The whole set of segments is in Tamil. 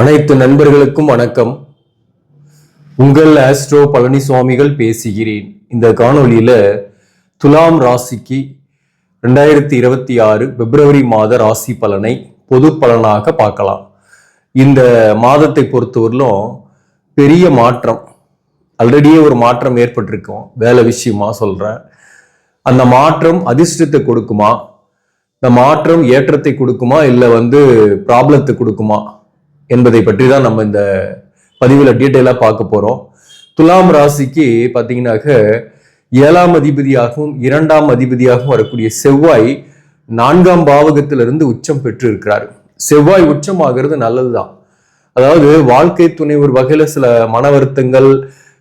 அனைத்து நண்பர்களுக்கும் வணக்கம். உங்கள் ஆஸ்ட்ரோ பழனிசுவாமிகள் பேசுகிறேன். இந்த காணொலியில துலாம் ராசிக்கு 2026 பிப்ரவரி மாத ராசி பலனை பொது பலனாக பார்க்கலாம். இந்த மாதத்தை பொறுத்தவரையிலும் பெரிய மாற்றம், ஆல்ரெடியே ஒரு மாற்றம் ஏற்பட்டிருக்கும். வேலை விஷயமா சொல்றேன். அந்த மாற்றம் அதிர்ஷ்டத்தை கொடுக்குமா, இந்த மாற்றம் ஏற்றத்தை கொடுக்குமா, இல்லை ப்ராப்ளத்தை கொடுக்குமா என்பதை பற்றி தான் நம்ம இந்த பதிவில் டீட்டெயிலாக பார்க்க போகிறோம். துலாம் ராசிக்கு பார்த்தீங்கன்னாக்க 7ஆம் அதிபதியாகவும் 2ஆம் அதிபதியாகவும் வரக்கூடிய செவ்வாய் 4ஆம் பாவகத்திலிருந்து உச்சம் பெற்று இருக்கிறார். செவ்வாய் உச்சம் ஆகிறது நல்லதுதான். அதாவது வாழ்க்கை துணை ஒரு வகையில சில மன வருத்தங்கள்,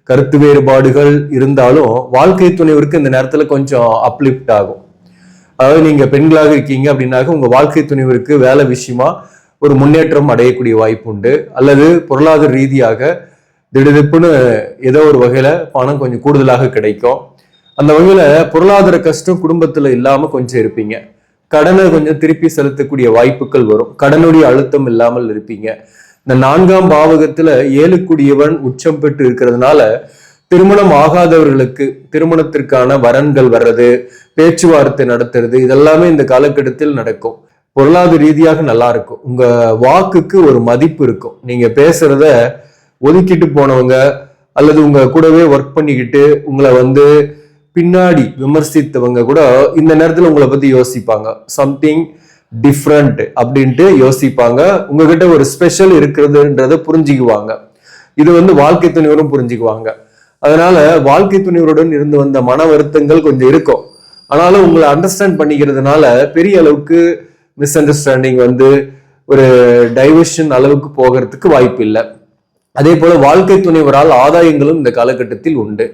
கருத்து வேறுபாடுகள் இருந்தாலும் வாழ்க்கை துணைவருக்கு இந்த நேரத்தில் கொஞ்சம் அப்லிப்ட் ஆகும். அதாவது நீங்க பெண்களாக இருக்கீங்க அப்படின்னாக்க உங்க வாழ்க்கை துணைவருக்கு வேலை விஷயமா ஒரு முன்னேற்றம் அடையக்கூடிய வாய்ப்பு உண்டு. அல்லது பொருளாதார ரீதியாக திடுதிப்புன்னு ஏதோ ஒரு வகையில பணம் கொஞ்சம் கூடுதலாக கிடைக்கும். அந்த வகையில பொருளாதார கஷ்டம் குடும்பத்துல இல்லாம கொஞ்சம் இருப்பீங்க. கடனை கொஞ்சம் திருப்பி செலுத்தக்கூடிய வாய்ப்புகள் வரும். கடனுடைய அழுத்தம் இல்லாமல் இருப்பீங்க. இந்த 4ஆம் பாவகத்துல 7 கூடியவன் உச்சம் பெற்று இருக்கிறதுனால திருமணம் ஆகாதவர்களுக்கு திருமணத்திற்கான வரன்கள் வர்றது, பேச்சுவார்த்தை நடத்துறது, இதெல்லாமே இந்த காலகட்டத்தில் நடக்கும். பொருளாதார ரீதியாக நல்லா இருக்கும். உங்க வாக்குக்கு ஒரு மதிப்பு இருக்கும். நீங்க பேசுறத ஒதுக்கிட்டு போனவங்க அல்லது உங்க கூடவே ஒர்க் பண்ணிக்கிட்டு உங்களை பின்னாடி விமர்சித்தவங்க கூட இந்த நேரத்துல உங்களை பத்தி யோசிப்பாங்க. சம்திங் டிஃப்ரெண்ட் அப்படின்ட்டு யோசிப்பாங்க. உங்ககிட்ட ஒரு ஸ்பெஷல் இருக்கிறதுன்றத புரிஞ்சுக்குவாங்க. இது வாழ்க்கை துணைவரும் புரிஞ்சுக்குவாங்க. அதனால வாழ்க்கை துணைவருடன் இருந்து வந்த மன வருத்தங்கள் கொஞ்சம் இருக்கும். ஆனாலும் உங்களை அண்டர்ஸ்டாண்ட் பண்ணிக்கிறதுனால பெரிய அளவுக்கு மிஸ் அண்டர்ஸ்டாண்டிங் ஒரு டைவர்ஷன் அளவுக்கு போகிறதுக்கு வாய்ப்பு இல்லை. அதே போல வாழ்க்கை துணைவரால் ஆதாயங்களும் இந்த காலகட்டத்தில் உண்டு.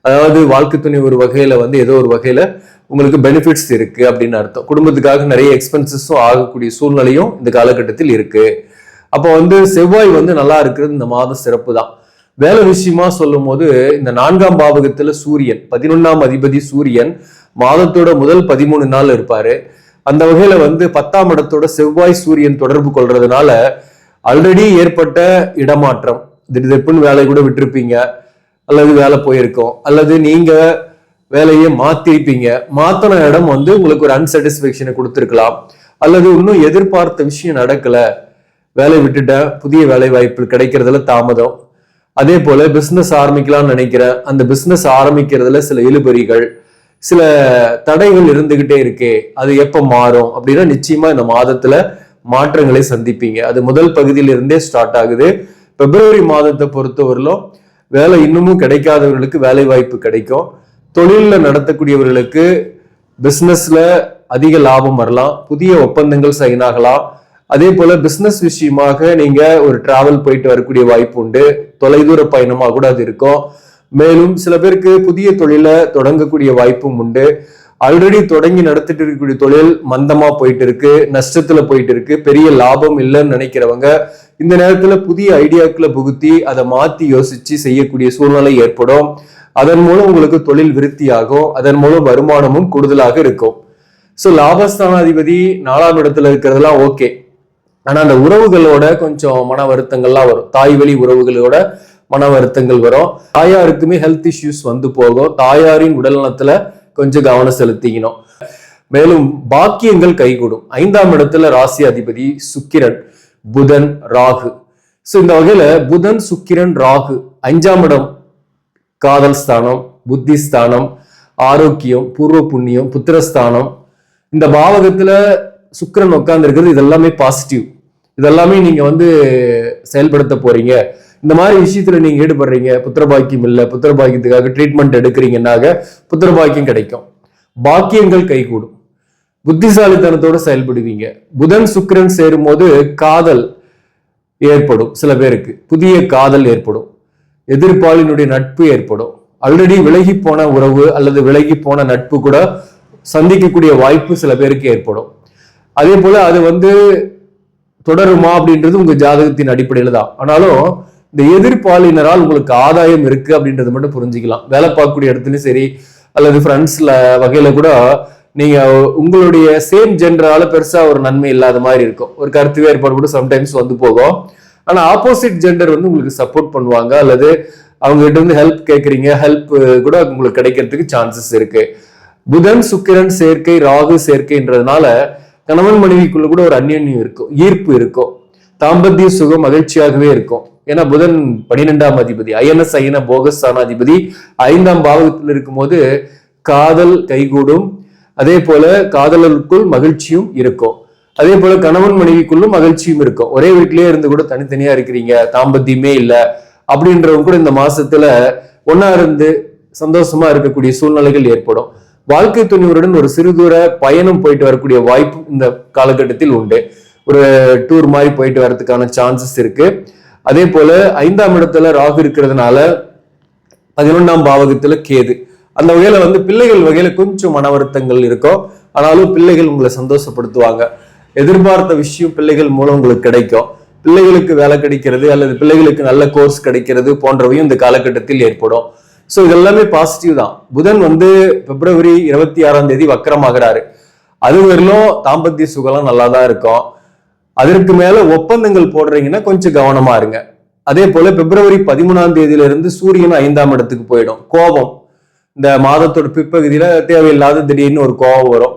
அதாவது வாழ்க்கை துணை ஒரு வகையில ஏதோ ஒரு வகையில உங்களுக்கு பெனிஃபிட்ஸ் இருக்கு அப்படின்னு அர்த்தம். குடும்பத்துக்காக நிறைய எக்ஸ்பென்சஸும் ஆகக்கூடிய சூழ்நிலையும் இந்த காலகட்டத்தில் இருக்கு. அப்போ செவ்வாய் நல்லா இருக்கிறது இந்த மாதம் சிறப்பு தான். வேலை விஷயமா சொல்லும் போது இந்த 4ஆம் பாவகத்துல சூரியன் 11ஆம் அதிபதி சூரியன் மாதத்தோட முதல் 13 நாள் இருப்பாரு. அந்த வகையில 10ஆம் இடத்தோட செவ்வாய் சூரியன் தொடர்பு கொள்றதுனால ஆல்ரெடி ஏற்பட்ட இடமாற்றம், திடீர்னு வேலை கூட விட்டுருப்பீங்க, அல்லது வேலை போயிருக்கோம், அல்லது நீங்க வேலையை மாத்திருப்பீங்க. மாத்தின இடம் உங்களுக்கு ஒரு அன்சாட்டிஸ்பேக்ஷனை கொடுத்துருக்கலாம். அல்லது இன்னும் எதிர்பார்த்த விஷயம் நடக்கல, வேலை விட்டுட்ட, புதிய வேலை வாய்ப்பு கிடைக்கிறதுல தாமதம். அதே போல பிசினஸ் ஆரம்பிக்கலாம்னு நினைக்கிறேன், அந்த பிசினஸ் ஆரம்பிக்கிறதுல சில இழுபறிகள், சில தடைகள் இருந்துகிட்டே இருக்கே, அது எப்ப மாறும் அப்படின்னா நிச்சயமா இந்த மாதத்துல மாற்றங்களை சந்திப்பீங்க. அது முதல் பகுதியில இருந்தே ஸ்டார்ட் ஆகுது. பிப்ரவரி மாதத்தை பொறுத்தவரையிலும் வேலை இன்னமும் கிடைக்காதவர்களுக்கு வேலை வாய்ப்பு கிடைக்கும். தொழில நடத்தக்கூடியவர்களுக்கு பிசினஸ்ல அதிக லாபம் வரலாம், புதிய ஒப்பந்தங்கள் சைன் ஆகலாம். அதே போல பிசினஸ் விஷயமாக நீங்க ஒரு டிராவல் போயிட்டு வரக்கூடிய வாய்ப்பு உண்டு. தொலைதூர பயணமா கூட அது இருக்கும். மேலும் சில பேருக்கு புதிய தொழிலை தொடங்கக்கூடிய வாய்ப்பும் உண்டு. ஆல்ரெடி தொடங்கி நடத்திட்டு இருக்கக்கூடிய தொழில் மந்தமா போயிட்டு இருக்கு, நஷ்டத்துல போயிட்டு இருக்கு, பெரிய லாபம் இல்லைன்னு நினைக்கிறவங்க இந்த நேரத்துல புதிய ஐடியாக்களை புகுத்தி அதை மாத்தி யோசிச்சு செய்யக்கூடிய சூழ்நிலை ஏற்படும். அதன் மூலம் உங்களுக்கு தொழில் விருத்தி ஆகும். அதன் மூலம் வருமானமும் கூடுதலாக இருக்கும். ஸோ லாபஸ்தானாதிபதி 4ஆம் இடத்துல இருக்கிறதுலாம் ஓகே. ஆனா அந்த உறவுகளோட கொஞ்சம் மன வருத்தங்கள்லாம் வரும். தாய் வழி உறவுகளோட மன வருத்தங்கள் வரும். தாயாருக்குமே ஹெல்த் இஷ்யூஸ் போகும். தாயாரின் உடல் நலத்துல கொஞ்சம் கவனம் செலுத்திக்கணும். மேலும் பாக்கியங்கள் கைகூடும். 5ஆம் இடத்துல ராசி அதிபதி சுக்கிரன், புதன், ராகு. சோ இந்த வகையில புதன், சுக்கிரன், ராகு 5ஆம் இடம் காதல் ஸ்தானம், புத்தி ஸ்தானம், ஆரோக்கியம், பூர்வ புண்ணியம், புத்திரஸ்தானம். இந்த பாவகத்துல சுக்கிரன் உட்கார்ந்து இருக்கிறது இதெல்லாமே பாசிட்டிவ். இதெல்லாமே நீங்க செயல்படுத்த போறீங்க. இந்த மாதிரி விஷயத்துல நீங்க ஈடுபடுறீங்க. புத்திரபாக்கியம் இல்லை, புத்திரபாக்கியத்துக்காக ட்ரீட்மெண்ட் எடுக்கிறீங்கன்னாக புத்திரபாக்கியம் கிடைக்கும். பாக்கியங்கள் கைகூடும். புத்திசாலித்தனத்தோட செயல்படுவீங்க. புதன் சுக்கிரன் சேரும் போது காதல் ஏற்படும். சில பேருக்கு புதிய காதல் ஏற்படும். எதிர்ப்பாளினுடைய நட்பு ஏற்படும். ஆல்ரெடி விலகி போன உறவு அல்லது விலகி போன நட்பு கூட சந்திக்கக்கூடிய வாய்ப்பு சில பேருக்கு ஏற்படும். அதே போல அது தொடருமா அப்படின்றது உங்க ஜாதகத்தின் அடிப்படையில தான். ஆனாலும் இந்த எதிர்ப்பாளினரால் உங்களுக்கு ஆதாயம் இருக்கு அப்படின்றத மட்டும் புரிஞ்சுக்கலாம். வேலை பார்க்கக்கூடிய இடத்துலயும் சரி, அல்லது ஃப்ரெண்ட்ஸ்ல வகையில கூட நீங்க உங்களுடைய சேம் ஜெண்டரால பெருசா ஒரு நன்மை இல்லாத மாதிரி இருக்கும். ஒரு கருத்து வேறுபாடு கூட சம்டைம்ஸ் போகும். ஆனா ஆப்போசிட் ஜெண்டர் வந்து உங்களுக்கு சப்போர்ட் பண்ணுவாங்க, அல்லது அவங்க கிட்ட வந்து ஹெல்ப் கேட்குறீங்க, ஹெல்ப் கூட உங்களுக்கு கிடைக்கிறதுக்கு சான்சஸ் இருக்கு. புதன் சுக்கிரன் சேர்க்கை, ராகு சேர்க்கைன்றதுனால கணவன் மனைவிக்குள்ள கூட ஒரு அந்யோன்யம் இருக்கும், ஈர்ப்பு இருக்கும், தாம்பத்திய சுகம் மகிழ்ச்சியாகவே இருக்கும். ஏன்னா புதன் 12ஆம் அதிபதி, அயன சயன போகஸ்தானாதிபதி 5ஆம் பாவகத்தில் இருக்கும்போது காதல் கைகூடும். அதே போல காதலருக்குள் மகிழ்ச்சியும் இருக்கும். அதே போல கணவன் மனைவிக்குள்ளும் மகிழ்ச்சியும் இருக்கும். ஒரே வீட்டிலேயே இருந்து கூட தனித்தனியா இருக்கிறீங்க, தாம்பத்தியமே இல்லை அப்படின்றவங்க கூட இந்த மாசத்துல ஒன்னா இருந்து சந்தோஷமா இருக்கக்கூடிய சூழ்நிலைகள் ஏற்படும். வாழ்க்கை துணிவருடன் ஒரு சிறு தூர பயணம் போயிட்டு வரக்கூடிய வாய்ப்பு இந்த காலகட்டத்தில் உண்டு. ஒரு டூர் மாதிரி போயிட்டு வரதுக்கான சான்சஸ் இருக்கு. அதே போல 5ஆம் இடத்துல ராகு இருக்கிறதுனால 11ஆம் பாவகத்துல கேது. அந்த வகையில வந்து பிள்ளைகள் வகையில கொஞ்சம் மன வருத்தங்கள் இருக்கும். ஆனாலும் பிள்ளைகள் உங்களை சந்தோஷப்படுத்துவாங்க. எதிர்பார்த்த விஷயம் பிள்ளைகள் மூலம் உங்களுக்கு கிடைக்கும். பிள்ளைகளுக்கு வேலை கிடைக்கிறது அல்லது பிள்ளைகளுக்கு நல்ல கோர்ஸ் கிடைக்கிறது போன்றவையும் இந்த காலகட்டத்தில் ஏற்படும். ஸோ இதெல்லாமே பாசிட்டிவ் தான். புதன் வந்து பிப்ரவரி 26ஆம் தேதி வக்கரமாகிறாரு. அது வரலும் தாம்பத்திய சுகம் நல்லா தான் இருக்கும். அதற்கு மேல ஒப்பந்தங்கள் போடுறீங்கன்னா கொஞ்சம் கவனமா இருங்க. அதே போல பிப்ரவரி 13ஆம் தேதியிலிருந்து சூரியன் 5ஆம் இடத்துக்கு போயிடும். கோபம் இந்த மாதத்தோட பிற்பகுதியில தேவையில்லாத திடீர்னு ஒரு கோபம் வரும்.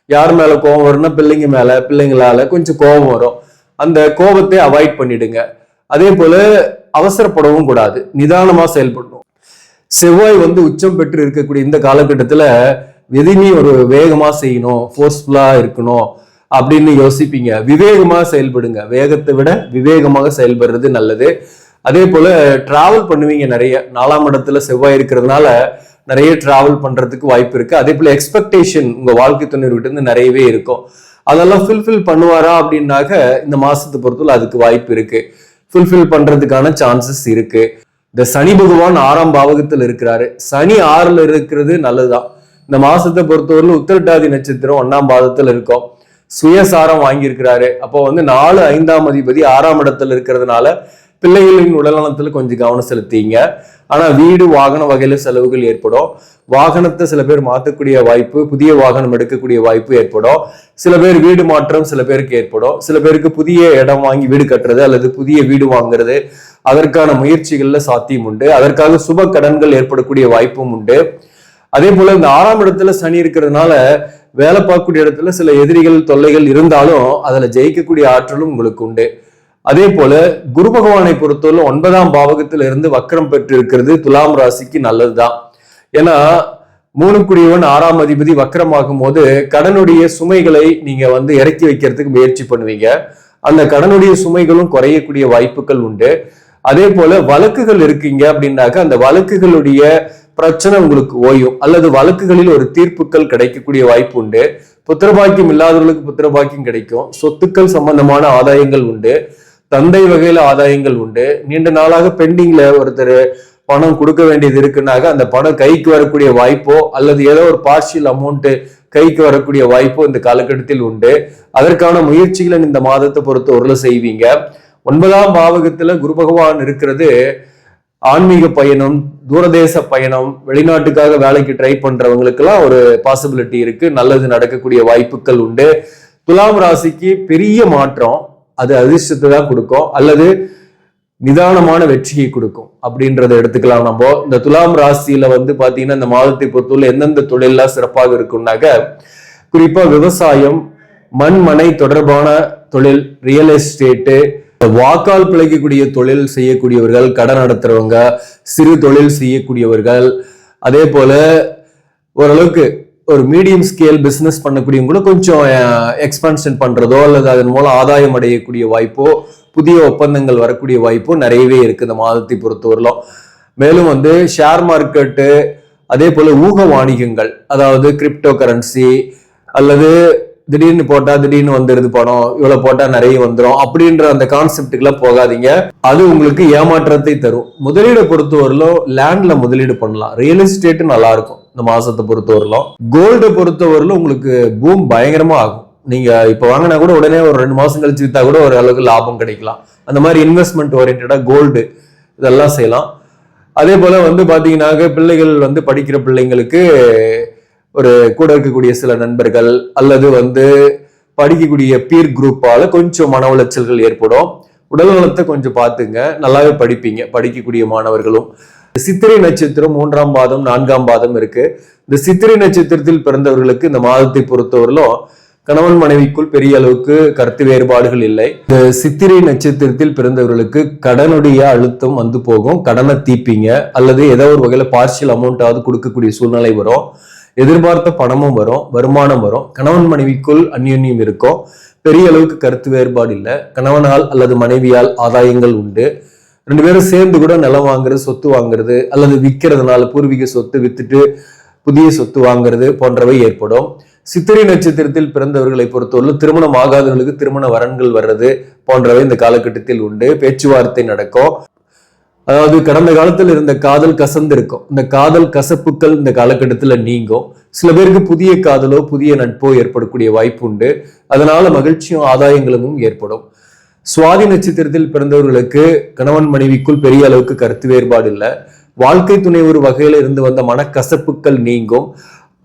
யார் மேல கோபம் வரும்னா பிள்ளைங்க மேல, பிள்ளைங்களால கொஞ்சம் கோபம் வரும். அந்த கோபத்தை அவாய்ட் பண்ணிடுங்க. அதே போல அவசரப்படவும் கூடாது, நிதானமா செயல்படணும். செவ்வாய் வந்து உச்சம் பெற்று இருக்கக்கூடிய இந்த காலகட்டத்துல எதுவுமே ஒரு வேகமா செய்யணும், ஃபோர்ஸ்ஃபுல்லா இருக்கணும் அப்படின்னு யோசிப்பீங்க. விவேகமா செயல்படுங்க. வேகத்தை விட விவேகமாக செயல்படுறது நல்லது. அதே போல டிராவல் பண்ணுவீங்க நிறைய. 4ஆம் இடத்துல செவ்வாய் இருக்கிறதுனால நிறைய டிராவல் பண்றதுக்கு வாய்ப்பு இருக்கு. அதே போல எக்ஸ்பெக்டேஷன் உங்க வாழ்க்கை துணைவர்கிட்ட இருந்து நிறையவே இருக்கும். அதெல்லாம் ஃபுல்ஃபில் பண்ணுவாரா அப்படின்னாக்க இந்த மாசத்தை பொறுத்தவரை அதுக்கு வாய்ப்பு இருக்கு. ஃபுல்ஃபில் பண்றதுக்கான சான்சஸ் இருக்கு. இந்த சனி பகவான் 6ஆம் பாவகத்தில் இருக்கிறாரு. சனி 6ல இருக்கிறது நல்லதுதான். இந்த மாசத்தை பொறுத்தவரை உத்திரட்டாதி நட்சத்திரம் 1ஆம் பாதத்தில் இருக்கும். சுயசாரம் வாங்கியிருக்கிறாரு. அப்போ வந்து 4, 5ஆம் அதிபதி 6ஆம் இடத்துல இருக்கிறதுனால பிள்ளைகளின் உடல்நலத்துல கொஞ்சம் கவனம் செலுத்திங்க. ஆனா வீடு வாகன வகையில செலவுகள் ஏற்படும். வாகனத்தை சில பேர் மாற்றக்கூடிய வாய்ப்பு, புதிய வாகனம் எடுக்கக்கூடிய வாய்ப்பு ஏற்படும். சில பேர் வீடு மாற்றம் சில பேருக்கு ஏற்படும். சில பேருக்கு புதிய இடம் வாங்கி வீடு கட்டுறது அல்லது புதிய வீடு வாங்குறது, அதற்கான முயற்சிகள்ல சாத்தியம் உண்டு. அதற்காக சுப கடன்கள் ஏற்படக்கூடிய வாய்ப்பும் உண்டு. அதே போல இந்த 6ஆம் இடத்துல சனி இருக்கிறதுனால வேலை பார்க்கக்கூடிய இடத்துல சில எதிரிகள் தொல்லைகள் இருந்தாலும் அதுல ஜெயிக்கக்கூடிய ஆற்றலும் உங்களுக்கு உண்டு. அதே போல குரு பகவானை பொறுத்தவரை 9ஆம் பாவகத்துல இருந்து வக்கரம் பெற்று இருக்கிறது துலாம் ராசிக்கு நல்லதுதான். ஏன்னா 3 6ஆம் அதிபதி வக்கரமாகும் போது கடனுடைய சுமைகளை நீங்க வந்து இறக்கி வைக்கிறதுக்கு முயற்சி பண்ணுவீங்க. அந்த கடனுடைய சுமைகளும் குறையக்கூடிய வாய்ப்புகள் உண்டு. அதே போல வழக்குகள் இருக்கீங்க அப்படின்னாக்க அந்த வழக்குகளுடைய பிரச்சனை உங்களுக்கு ஓயும், அல்லது வழக்குகளில் ஒரு தீர்ப்புகள் கிடைக்கக்கூடிய வாய்ப்பு உண்டு. புத்திரபாக்கியம் இல்லாதவர்களுக்கு புத்திரபாக்கியம் கிடைக்கும். சொத்துக்கள் சம்பந்தமான ஆதாயங்கள் உண்டு. தந்தை வகையில ஆதாயங்கள் உண்டு. நீண்ட நாளாக பெண்டிங்ல ஒருத்தர் பணம் கொடுக்க வேண்டியது இருக்குன்னாக்க அந்த பணம் கைக்கு வரக்கூடிய வாய்ப்போ அல்லது ஏதோ ஒரு பார்ஷியல் அமௌண்ட் கைக்கு வரக்கூடிய வாய்ப்போ இந்த காலகட்டத்தில் உண்டு. அதற்கான முயற்சிகளை இந்த மாதத்தை பொறுத்த ஒரு செய்வீங்க. 9ஆம் பாவகத்துல குரு பகவான் இருக்கிறது ஆன்மீக பயணம், தூரதேச பயணம், வெளிநாட்டுக்காக வேலைக்கு ட்ரை பண்றவங்களுக்கு எல்லாம் ஒரு பாசிபிலிட்டி இருக்கு. நல்லது நடக்கக்கூடிய வாய்ப்புகள் உண்டு. துலாம் ராசிக்கு பெரிய மாற்றம் அது அதிர்ஷ்டத்தை தான் கொடுக்கும் அல்லது நிதானமான வெற்றியை கொடுக்கும் அப்படின்றத எடுத்துக்கலாம். நம்ம இந்த துலாம் ராசியில வந்து பாத்தீங்கன்னா இந்த மாதத்தை பொறுத்தவரை எந்தெந்த தொழிலெல்லாம் சிறப்பாக இருக்கும்னாக்க குறிப்பா விவசாயம், மண் மனை தொடர்பான தொழில், ரியல் எஸ்டேட்டு, வாக்கால் பிழைக்கக்கூடிய தொழில் செய்யக்கூடியவர்கள், கடன் நடத்துறவங்க, சிறு தொழில் செய்யக்கூடியவர்கள், அதே போல ஓரளவுக்கு ஒரு மீடியம் ஸ்கேல் பிசினஸ் பண்ணக்கூடியவங்க கூட கொஞ்சம் எக்ஸ்பான்ஷன் பண்றதோ அல்லது அதன் மூலம் ஆதாயம் அடையக்கூடிய வாய்ப்போ, புதிய ஒப்பந்தங்கள் வரக்கூடிய வாய்ப்போ நிறையவே இருக்கு இந்த மாதத்தை பொறுத்தவரையிலும். மேலும் வந்து ஷேர் மார்க்கெட்டு, அதே போல ஊக வாணிகங்கள், அதாவது கிரிப்டோ கரன்சி அல்லது திடீர்னு போட்டா திடீர்னு வந்துருது பணம், இவ்வளவு போட்டா நிறைய வந்துடும் அப்படின்ற அந்த கான்செப்டுக்கெல்லாம் போகாதீங்க. அது உங்களுக்கு ஏமாற்றத்தை தரும். முதலீடை பொறுத்தவரையிலும் லேண்ட்ல முதலீடு பண்ணலாம். ரியல் எஸ்டேட் நல்லா இருக்கும் இந்த மாசத்தை பொறுத்தவரையிலும். கோல்டை பொறுத்தவரையிலும் உங்களுக்கு பூம் பயங்கரமா ஆகும். நீங்க இப்ப வாங்கினா கூட உடனே ஒரு 2 மாசம் கழிச்சு வித்தா கூட ஒரு அளவுக்கு லாபம் கிடைக்கலாம். அந்த மாதிரி இன்வெஸ்ட்மெண்ட் ஓரியன்டா கோல்டு இதெல்லாம் செய்யலாம். அதே போல வந்து பாத்தீங்கன்னாக்க பிள்ளைகள் வந்து படிக்கிற பிள்ளைங்களுக்கு ஒரு கூட இருக்கக்கூடிய சில நண்பர்கள் அல்லது வந்து படிக்கக்கூடிய பீர் குரூப்பால கொஞ்சம் மன உளைச்சல்கள் ஏற்படும். உடல் நலத்தை கொஞ்சம் பார்த்துங்க. நல்லாவே படிப்பீங்க, படிக்கக்கூடிய மாணவர்களும். சித்திரை நட்சத்திரம் 3ஆம் பாதம் 4ஆம் பாதம் இருக்கு. இந்த சித்திரை நட்சத்திரத்தில் பிறந்தவர்களுக்கு இந்த மாதத்தை பொறுத்தவரையிலும் கணவன் மனைவிக்குள் பெரிய அளவுக்கு கருத்து வேறுபாடுகள் இல்லை. இந்த சித்திரை நட்சத்திரத்தில் பிறந்தவர்களுக்கு கடனுடைய அழுத்தம் வந்து போகும். கடனை தீப்பீங்க, அல்லது ஏதோ ஒரு வகையில பார்ஷியல் அமௌண்ட்டாவது கொடுக்கக்கூடிய சூழ்நிலை வரும். எதிர்பார்த்த பணமும் வரும், வருமானம் வரும். கணவன் மனைவிக்குள் அந்யோன்யம் இருக்கும். பெரிய அளவுக்கு கருத்து வேறுபாடு இல்லை. கணவனால் அல்லது மனைவியால் ஆதாயங்கள் உண்டு. 2 பேரும் சேர்ந்து கூட நிலம் வாங்குறது, சொத்து வாங்குறது, அல்லது விற்கிறதுனால பூர்வீக சொத்து வித்துட்டு புதிய சொத்து வாங்குறது போன்றவை ஏற்படும். சித்திரை நட்சத்திரத்தில் பிறந்தவர்களை பொறுத்தவரை திருமணம் ஆகாதவர்களுக்கு திருமண வரன்கள் வர்றது போன்றவை இந்த காலகட்டத்தில் உண்டு. பேச்சுவார்த்தை நடக்கும். அதாவது கடந்த காலத்தில் இருந்த காதல் கசந்து இருக்கும். இந்த காதல் கசப்புகள் இந்த காலகட்டத்தில் நீங்கும். சில பேருக்கு புதிய காதலோ புதிய நட்போ ஏற்படக்கூடிய வாய்ப்பு உண்டு. அதனால மகிழ்ச்சியும் ஆதாயங்களும் ஏற்படும். சுவாதி நட்சத்திரத்தில் பிறந்தவர்களுக்கு கணவன் மனைவிக்குள் பெரிய அளவுக்கு கருத்து வேறுபாடு இல்லை. வாழ்க்கை துணை ஒரு வகையில இருந்து வந்த மனக்கசப்புகள் நீங்கும்.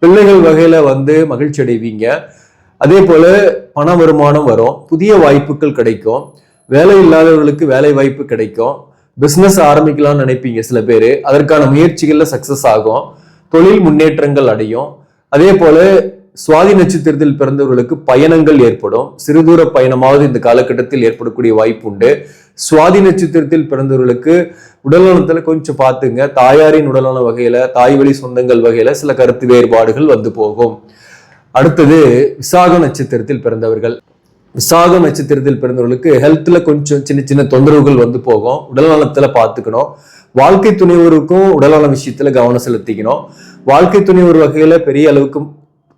பிள்ளைகள் வகையில மகிழ்ச்சி அடைவீங்க. அதே போல பண வருமானம் வரும். புதிய வாய்ப்புகள் கிடைக்கும். வேலை இல்லாதவர்களுக்கு வேலை வாய்ப்பு கிடைக்கும். பிசினஸ் ஆரம்பிக்கலாம்னு நினைப்பீங்க சில பேர், அதற்கான முயற்சிகள்ல சக்சஸ் ஆகும். தொழில் முன்னேற்றங்கள் அடையும். அதே போல சுவாதி நட்சத்திரத்தில் பிறந்தவர்களுக்கு பயணங்கள் ஏற்படும். சிறுதூர பயணமாவது இந்த காலகட்டத்தில் ஏற்படக்கூடிய வாய்ப்பு உண்டு. சுவாதி நட்சத்திரத்தில் பிறந்தவர்களுக்கு உடல்நலத்துல கொஞ்சம் பார்த்துங்க. தாயாரின் உடல்நல வகையில, தாய் வழி சொந்தங்கள் வகையில சில கருத்து வேறுபாடுகள் வந்து போகும். அடுத்தது விசாக நட்சத்திரத்தில் பிறந்தவர்கள். விசாக நட்சத்திரத்தில் பிறந்தவர்களுக்கு ஹெல்த்ல கொஞ்சம் சின்ன சின்ன தொந்தரவுகள் வந்து போகும். உடல் நலத்துல பார்த்துக்கணும். வாழ்க்கை துணைவருக்கும் உடல்நல விஷயத்துல கவனம் செலுத்திக்கணும். வாழ்க்கை துணைவர் வகையில பெரிய அளவுக்கு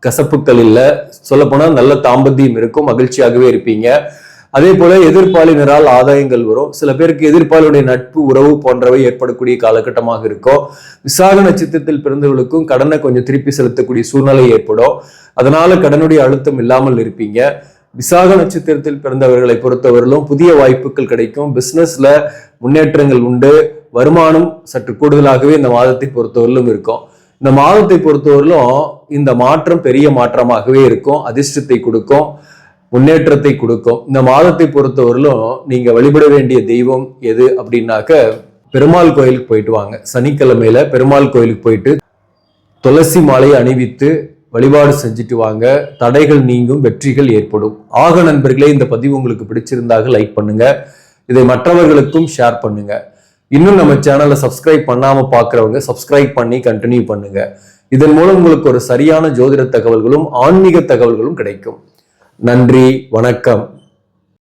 கசப்புக்கள் இல்லை. சொல்ல போனா நல்ல தாம்பத்தியம் இருக்கும். மகிழ்ச்சியாகவே இருப்பீங்க. அதே போல எதிர்ப்பாளினரால் ஆதாயங்கள் வரும். சில பேருக்கு எதிர்ப்பாளுடைய நட்பு உறவு போன்றவை ஏற்படக்கூடிய காலகட்டமாக இருக்கும். விசாக நட்சத்திரத்தில் பிறந்தவர்களுக்கும் கடனை கொஞ்சம் திருப்பி செலுத்தக்கூடிய சூழ்நிலை ஏற்படும். அதனால கடனுடைய அழுத்தம் இல்லாமல் இருப்பீங்க. விசாக நட்சத்திரத்தில் பிறந்தவர்களை பொறுத்தவரையிலும் புதிய வாய்ப்புகள் கிடைக்கும். பிசினஸ்ல முன்னேற்றங்கள் உண்டு. வருமானம் சற்று கூடுதலாகவே இந்த மாதத்தை பொறுத்தவரையிலும் இருக்கும். இந்த மாதத்தை பொறுத்தவரையிலும் இந்த மாற்றம் பெரிய மாற்றமாகவே இருக்கும். அதிர்ஷ்டத்தை கொடுக்கும், முன்னேற்றத்தை கொடுக்கும். இந்த மாதத்தை பொறுத்தவரையிலும் நீங்க வழிபட வேண்டிய தெய்வம் எது அப்படின்னாக்க, பெருமாள் கோயிலுக்கு போயிட்டு வாங்க. சனிக்கிழமையில பெருமாள் கோயிலுக்கு போயிட்டு துளசி மாலையை அணிவித்து வழிபாடு செஞ்சுட்டு வாங்க. தடைகள் நீங்கும், வெற்றிகள் ஏற்படும். ஆக நண்பர்களே, இந்த பதிவு உங்களுக்கு பிடிச்சிருந்தாக லைக் பண்ணுங்க. இதை மற்றவர்களுக்கும் ஷேர் பண்ணுங்க. இன்னும் நம்ம சேனலை சப்ஸ்கிரைப் பண்ணாம பாக்குறவங்க சப்ஸ்கிரைப் பண்ணி கண்டினியூ பண்ணுங்க. இதன் மூலம் உங்களுக்கு ஒரு சரியான ஜோதிட தகவல்களும் ஆன்மீக தகவல்களும் கிடைக்கும். நன்றி, வணக்கம்.